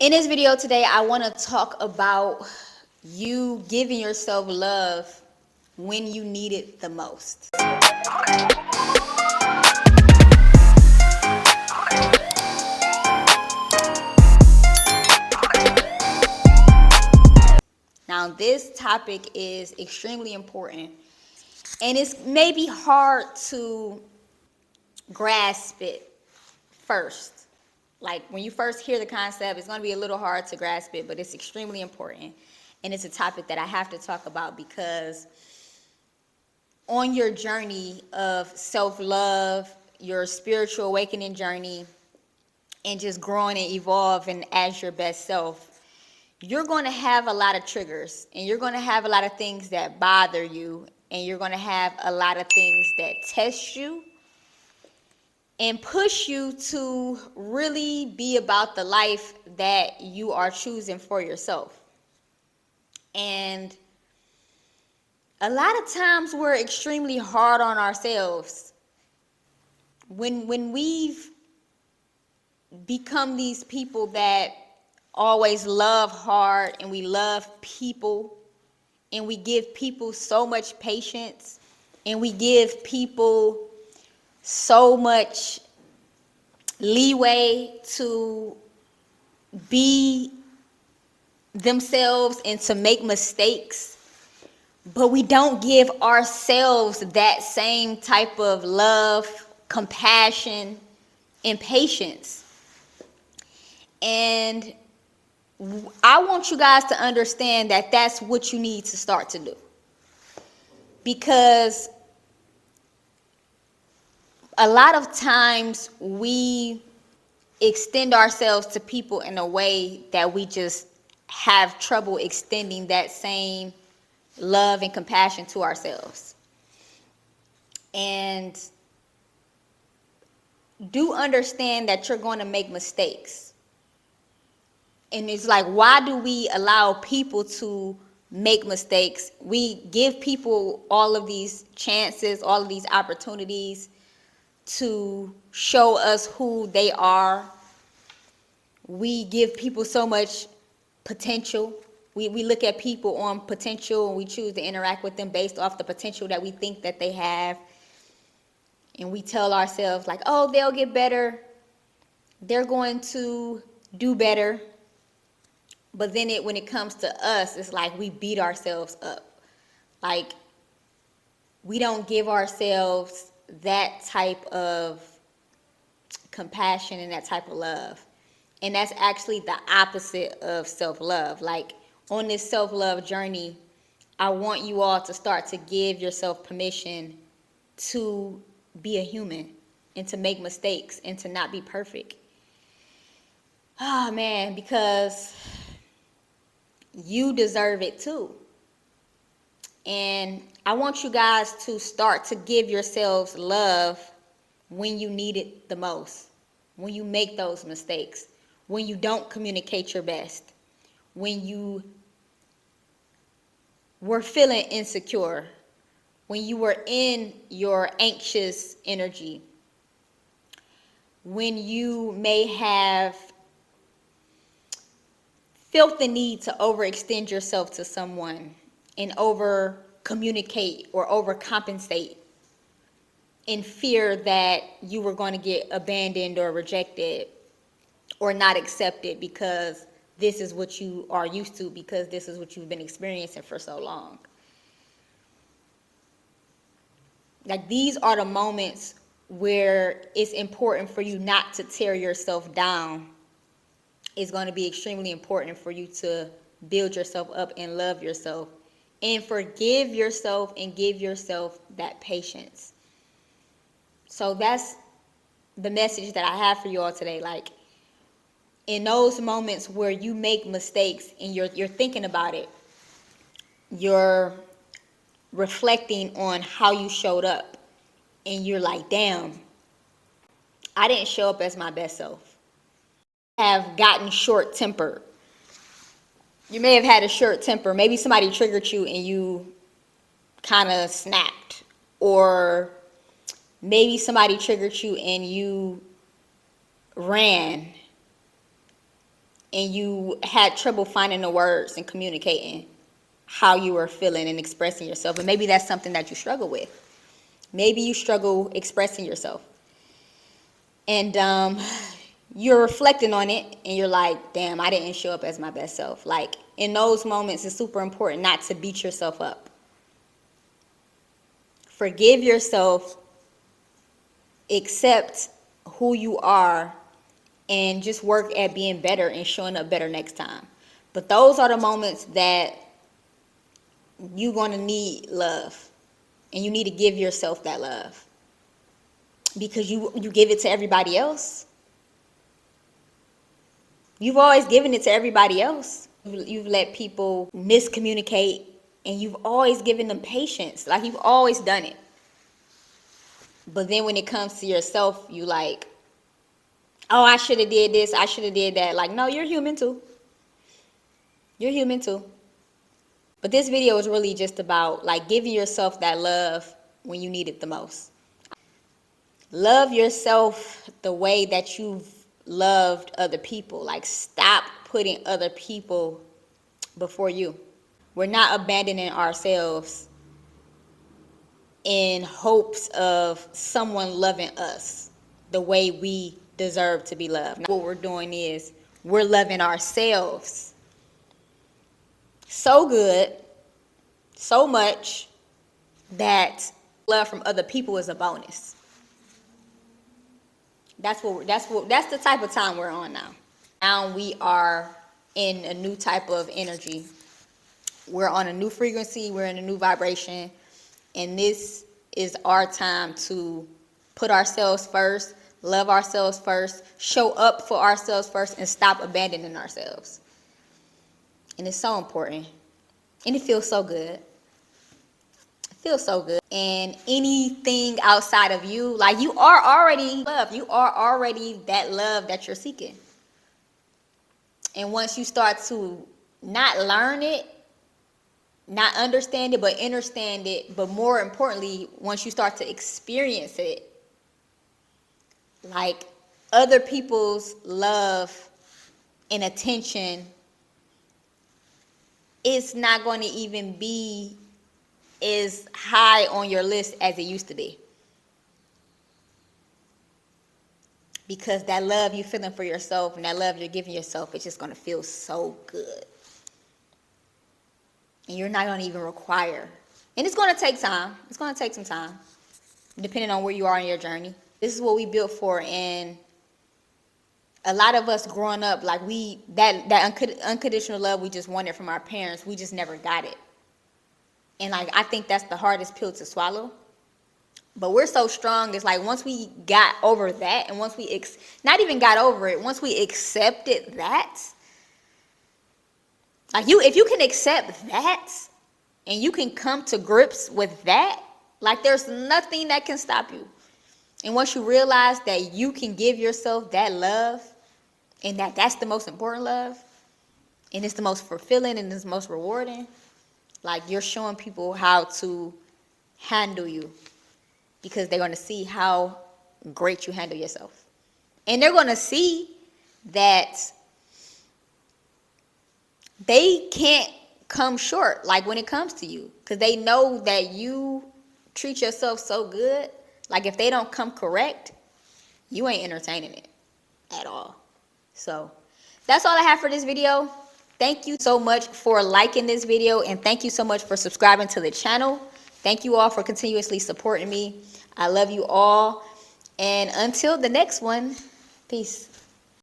In this video today, I want to talk about you giving yourself love when you need it the most. Now, this topic is extremely important, and it's maybe hard to grasp it first. Like when you first hear the concept, it's going to be a little hard to grasp it, but it's extremely important. And it's a topic that I have to talk about because on your journey of self-love, your spiritual awakening journey, and just growing and evolving as your best self, you're going to have a lot of triggers, and you're going to have a lot of things that bother you, and you're going to have a lot of things that test you and push you to really be about the life that you are choosing for yourself. And a lot of times we're extremely hard on ourselves. When we've become these people that always love hard, and we love people, and we give people so much patience, and we give people so much leeway to be themselves and to make mistakes, but we don't give ourselves that same type of love, compassion, and patience. And I want you guys to understand that that's what you need to start to do, because a lot of times we extend ourselves to people in a way that we just have trouble extending that same love and compassion to ourselves. And do understand that you're going to make mistakes. And it's like, why do we allow people to make mistakes? We give people all of these chances, all of these opportunities to show us who they are. We give people so much potential. We look at people on potential, and we choose to interact with them based off the potential that we think that they have. And we tell ourselves like, oh, they'll get better. They're going to do better. But then when it comes to us, it's like we beat ourselves up. Like we don't give ourselves that type of compassion and that type of love. And that's actually the opposite of self-love. Like on this self-love journey, I want you all to start to give yourself permission to be a human and to make mistakes and to not be perfect. Oh man, because you deserve it too. And I want you guys to start to give yourselves love when you need it the most, when you make those mistakes, when you don't communicate your best, when you were feeling insecure, when you were in your anxious energy, when you may have felt the need to overextend yourself to someone and over communicate or overcompensate in fear that you were going to get abandoned or rejected or not accepted because this is what you are used to, because this is what you've been experiencing for so long. Like these are the moments where it's important for you not to tear yourself down. It's going to be extremely important for you to build yourself up and love yourself and forgive yourself and give yourself that patience. So that's the message that I have for you all today. Like in those moments where you make mistakes and you're thinking about it, you're reflecting on how you showed up, and you're like, damn, I didn't show up as my best self. Have gotten short tempered. You may have had a short temper. Maybe somebody triggered you and you kind of snapped, or maybe somebody triggered you and you ran and you had trouble finding the words and communicating how you were feeling and expressing yourself. And maybe that's something that you struggle with. Maybe you struggle expressing yourself. And you're reflecting on it and you're like, damn, I didn't show up as my best self. Like, in those moments, it's super important not to beat yourself up. Forgive yourself, accept who you are, and just work at being better and showing up better next time. But those are the moments that you're going to need love. And you need to give yourself that love. Because you give it to everybody else. You've always given it to everybody else. You've let people miscommunicate, and you've always given them patience. Like, you've always done it. But then when it comes to yourself, you like, oh, I should have did this, I should have did that. Like, no, you're human too. You're human too. But this video is really just about like giving yourself that love when you need it the most. Love yourself the way that you've loved other people. Like, stop putting other people before you. We're not abandoning ourselves in hopes of someone loving us the way we deserve to be loved. What we're doing is we're loving ourselves so good, so much, that love from other people is a bonus. That's the type of time we're on now. Now we are in a new type of energy. We're on a new frequency, we're in a new vibration, and this is our time to put ourselves first, love ourselves first, show up for ourselves first, and stop abandoning ourselves. And it's so important. And it feels so good. It feels so good. And anything outside of you, like, you are already loved. You are already that love that you're seeking. And once you start to not learn it, not understand it, but understand it, but more importantly, once you start to experience it, like, other people's love and attention is not going to even be as high on your list as it used to be. Because that love you're feeling for yourself and that love you're giving yourself, it's just going to feel so good. And you're not going to even require. And it's going to take time. It's going to take some time, depending on where you are in your journey. This is what we built for. And a lot of us growing up, like, that unconditional love we just wanted from our parents, we just never got it. And like, I think that's the hardest pill to swallow. But we're so strong. It's like, once we got over that, and once we not even got over it, once we accepted that, like, if you can accept that and you can come to grips with that, like, there's nothing that can stop you. And once you realize that you can give yourself that love, and that's the most important love, and it's the most fulfilling and it's the most rewarding, like, you're showing people how to handle you, because they're going to see how great you handle yourself. And they're going to see that they can't come short, like, when it comes to you, because they know that you treat yourself so good. Like, if they don't come correct, you ain't entertaining it at all. So that's all I have for this video. Thank you so much for liking this video, and thank you so much for subscribing to the channel. Thank you all for continuously supporting me. I love you all. And until the next one, peace.